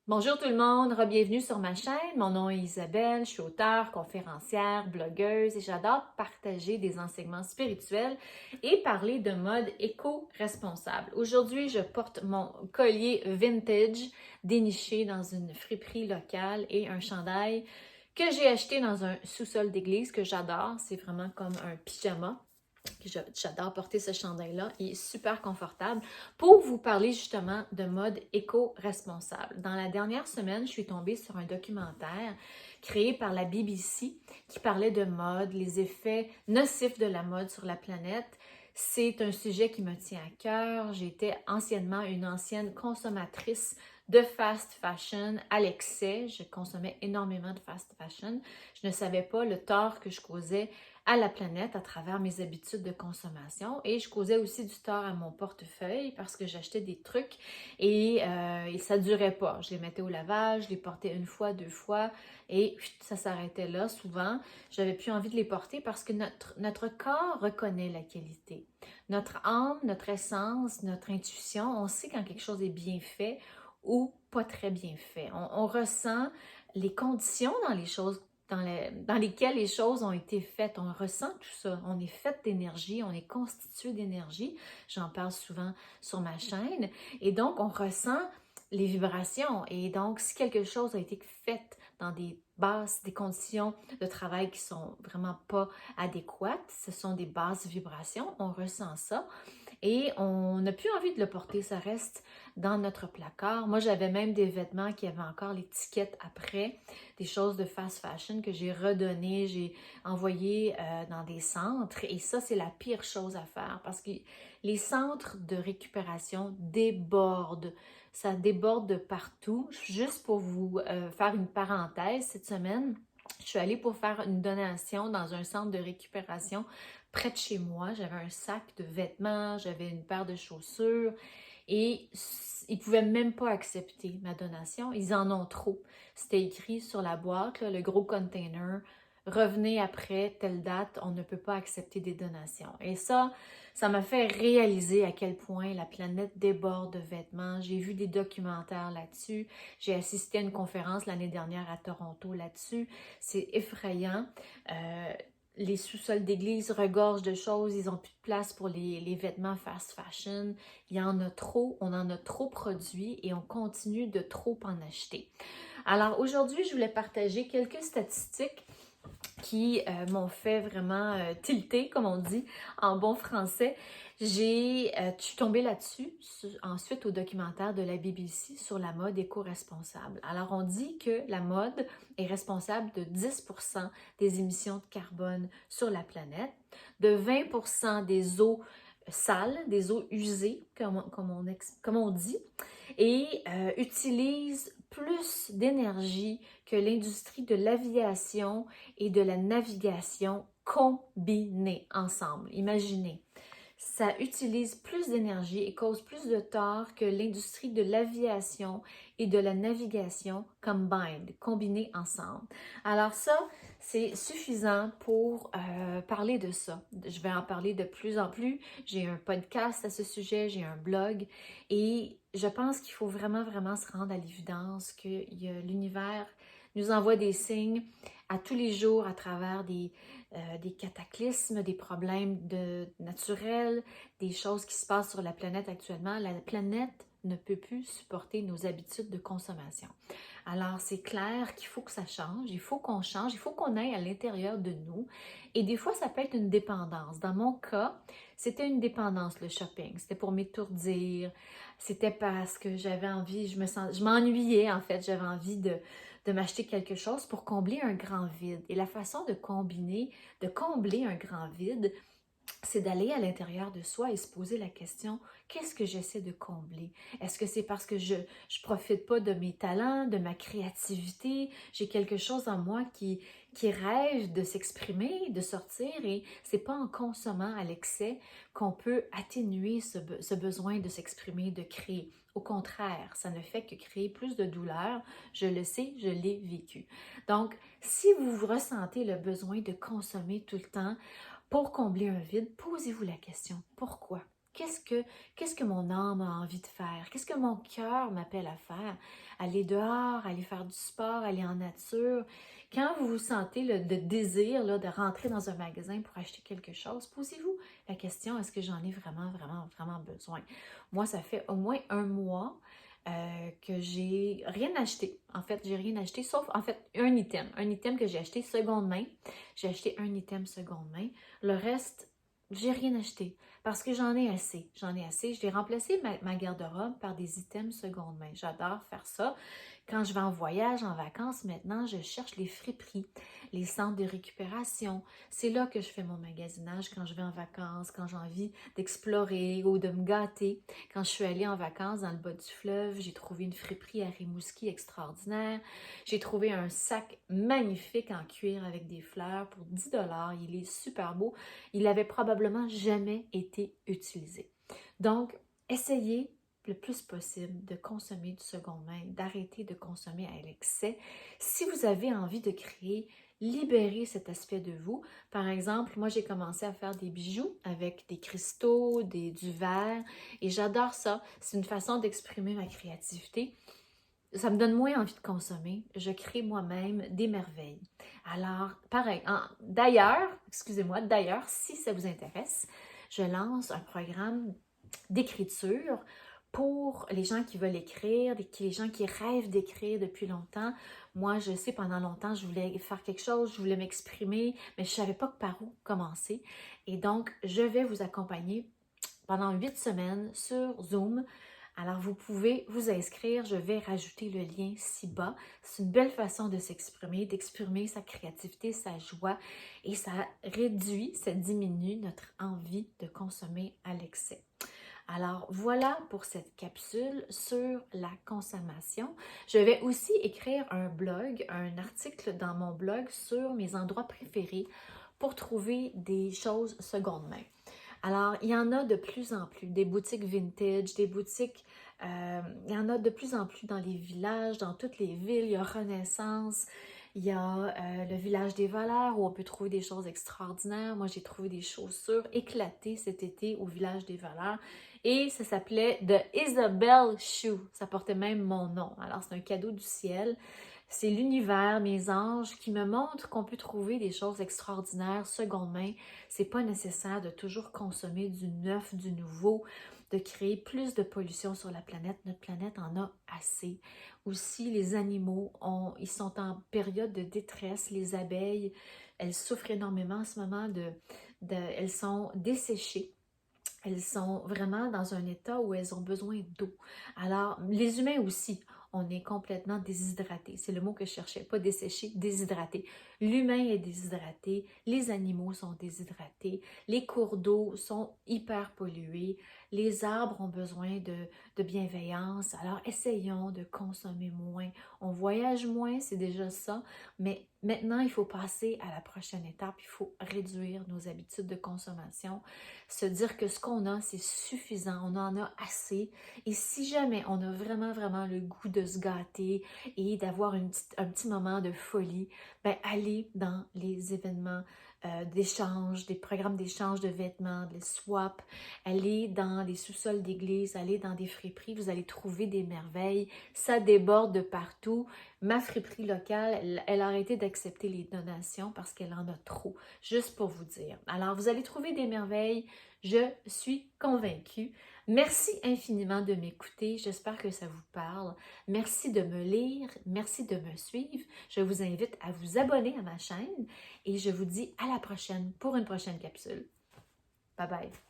Bonjour tout le monde, bienvenue sur ma chaîne. Mon nom est Isabelle, je suis auteure, conférencière, blogueuse et j'adore partager des enseignements spirituels et parler de mode éco-responsable. Aujourd'hui, je porte mon collier vintage déniché dans une friperie locale et un chandail que j'ai acheté dans un sous-sol d'église que j'adore. C'est vraiment comme un pyjama. J'adore porter ce chandail-là. Il est super confortable pour vous parler justement de mode éco-responsable. Dans la dernière semaine, je suis tombée sur un documentaire créé par la BBC qui parlait de mode, les effets nocifs de la mode sur la planète. C'est un sujet qui me tient à cœur. J'étais anciennement une ancienne consommatrice de fast fashion à l'excès. Je consommais énormément de fast fashion. Je ne savais pas le tort que je causais à la planète à travers mes habitudes de consommation et je causais aussi du tort à mon portefeuille parce que j'achetais des trucs et ça durait pas. Je les mettais au lavage, je les portais une fois, deux fois et ça s'arrêtait là souvent. J'avais plus envie de les porter parce que notre corps reconnaît la qualité. Notre âme, notre essence, notre intuition, on sait quand quelque chose est bien fait ou pas très bien fait. On ressent les conditions dans les choses dans lesquelles les choses ont été faites. On ressent tout ça. On est fait d'énergie, on est constitué d'énergie. J'en parle souvent sur ma chaîne. Et donc, on ressent les vibrations. Et donc, si quelque chose a été fait dans des basses, des conditions de travail qui sont vraiment pas adéquates, ce sont des basses vibrations, on ressent ça. Et on n'a plus envie de le porter, ça reste dans notre placard. Moi, j'avais même des vêtements qui avaient encore l'étiquette après, des choses de fast fashion que j'ai redonnées, j'ai envoyé dans des centres. Et ça, c'est la pire chose à faire parce que les centres de récupération débordent. Ça déborde de partout. Juste pour vous faire une parenthèse, cette semaine, je suis allée pour faire une donation dans un centre de récupération près de chez moi. J'avais un sac de vêtements, j'avais une paire de chaussures et ils ne pouvaient même pas accepter ma donation. Ils en ont trop. C'était écrit sur la boîte, là, le gros container. Revenez après telle date, on ne peut pas accepter des donations. Et ça m'a fait réaliser à quel point la planète déborde de vêtements. J'ai vu des documentaires là-dessus. J'ai assisté à une conférence l'année dernière à Toronto là-dessus. C'est effrayant. Les sous-sols d'église regorgent de choses, ils n'ont plus de place pour les vêtements fast fashion. Il y en a trop, on en a trop produit et on continue de trop en acheter. Alors aujourd'hui, je voulais partager quelques statistiques qui m'ont fait vraiment tilter, comme on dit en bon français. Je suis tombée là-dessus ensuite au documentaire de la BBC sur la mode éco-responsable. Alors, on dit que la mode est responsable de 10% des émissions de carbone sur la planète, de 20% des eaux sales, des eaux usées, comme on dit, et utilise plus d'énergie que l'industrie de l'aviation et de la navigation combinées ensemble. Imaginez, ça utilise plus d'énergie et cause plus de tort que l'industrie de l'aviation et de la navigation combinées ensemble. Alors ça, c'est suffisant pour parler de ça. Je vais en parler de plus en plus. J'ai un podcast à ce sujet, j'ai un blog et je pense qu'il faut vraiment, vraiment se rendre à l'évidence que l'univers nous envoie des signes à tous les jours à travers des cataclysmes, des problèmes naturels, des choses qui se passent sur la planète actuellement. La planète ne peut plus supporter nos habitudes de consommation. Alors, c'est clair qu'il faut que ça change, il faut qu'on change, il faut qu'on aille à l'intérieur de nous. Et des fois, ça peut être une dépendance. Dans mon cas, c'était une dépendance, le shopping. C'était pour m'étourdir, c'était parce que j'avais envie, je m'ennuyais en fait, j'avais envie de m'acheter quelque chose pour combler un grand vide. Et la façon de combler un grand vide, c'est d'aller à l'intérieur de soi et se poser la question, qu'est-ce que j'essaie de combler? Est-ce que c'est parce que je profite pas de mes talents, de ma créativité? J'ai quelque chose en moi qui rêve de s'exprimer, de sortir et c'est pas en consommant à l'excès qu'on peut atténuer ce besoin de s'exprimer, de créer. Au contraire, ça ne fait que créer plus de douleur. Je le sais, je l'ai vécu. Donc, si vous ressentez le besoin de consommer tout le temps, pour combler un vide, posez-vous la question, pourquoi? qu'est-ce que mon âme a envie de faire? Qu'est-ce que mon cœur m'appelle à faire? Aller dehors, aller faire du sport, aller en nature. Quand vous vous sentez le désir là, de rentrer dans un magasin pour acheter quelque chose, posez-vous la question, est-ce que j'en ai vraiment, vraiment, vraiment besoin? Moi, ça fait au moins un mois que j'ai rien acheté. En fait, j'ai rien acheté, sauf en fait un item que j'ai acheté seconde main. J'ai acheté un item seconde main. Le reste, j'ai rien acheté parce que j'en ai assez. J'en ai assez. Je vais remplacer ma garde-robe par des items seconde main. J'adore faire ça. Quand je vais en voyage, en vacances, maintenant, je cherche les friperies, les centres de récupération. C'est là que je fais mon magasinage quand je vais en vacances, quand j'ai envie d'explorer ou de me gâter. Quand je suis allée en vacances dans le bas du fleuve, j'ai trouvé une friperie à Rimouski extraordinaire. J'ai trouvé un sac magnifique en cuir avec des fleurs pour 10 $. Il est super beau. Il n'avait probablement jamais été utilisé. Donc, essayez le plus possible de consommer du seconde main, d'arrêter de consommer à l'excès. Si vous avez envie de créer, libérez cet aspect de vous. Par exemple, moi, j'ai commencé à faire des bijoux avec des cristaux, du verre, et j'adore ça. C'est une façon d'exprimer ma créativité. Ça me donne moins envie de consommer. Je crée moi-même des merveilles. Alors, pareil, d'ailleurs, si ça vous intéresse, je lance un programme d'écriture pour les gens qui veulent écrire, les gens qui rêvent d'écrire depuis longtemps. Moi, je sais, pendant longtemps, je voulais faire quelque chose, je voulais m'exprimer, mais je ne savais pas par où commencer. Et donc, je vais vous accompagner pendant 8 semaines sur Zoom. Alors, vous pouvez vous inscrire. Je vais rajouter le lien ci-bas. C'est une belle façon de s'exprimer, d'exprimer sa créativité, sa joie. Et ça diminue notre envie de consommer à l'excès. Alors, voilà pour cette capsule sur la consommation. Je vais aussi écrire un article dans mon blog sur mes endroits préférés pour trouver des choses seconde main. Alors, il y en a de plus en plus, des boutiques vintage, des boutiques, il y en a de plus en plus dans les villages, dans toutes les villes. Il y a Renaissance, il y a le village des valeurs où on peut trouver des choses extraordinaires. Moi, j'ai trouvé des chaussures éclatées cet été au village des valeurs et ça s'appelait The Isabel Shoe. Ça portait même mon nom. Alors, c'est un cadeau du ciel. C'est l'univers, mes anges, qui me montrent qu'on peut trouver des choses extraordinaires seconde main. C'est pas nécessaire de toujours consommer du neuf, du nouveau, de créer plus de pollution sur la planète. Notre planète en a assez. Aussi, les animaux, ils sont en période de détresse. Les abeilles, elles souffrent énormément en ce moment. Elles sont desséchées. Elles sont vraiment dans un état où elles ont besoin d'eau. Alors, les humains aussi, on est complètement déshydraté. C'est le mot que je cherchais, pas desséché, déshydraté. L'humain est déshydraté, les animaux sont déshydratés, les cours d'eau sont hyper pollués, les arbres ont besoin de bienveillance. Alors, essayons de consommer moins. On voyage moins, c'est déjà ça, mais maintenant, il faut passer à la prochaine étape. Il faut réduire nos habitudes de consommation, se dire que ce qu'on a, c'est suffisant, on en a assez. Et si jamais on a vraiment, vraiment le goût de se gâter et d'avoir un petit moment de folie, ben allez dans les événements d'échange, des programmes d'échange de vêtements, des swaps, allez dans les sous-sols d'église, allez dans des friperies, vous allez trouver des merveilles, ça déborde de partout. Ma friperie locale, elle a arrêté d'accepter les donations parce qu'elle en a trop, juste pour vous dire. Alors, vous allez trouver des merveilles, je suis convaincue. Merci infiniment de m'écouter, j'espère que ça vous parle. Merci de me lire, merci de me suivre. Je vous invite à vous abonner à ma chaîne et je vous dis à la prochaine pour une prochaine capsule. Bye bye!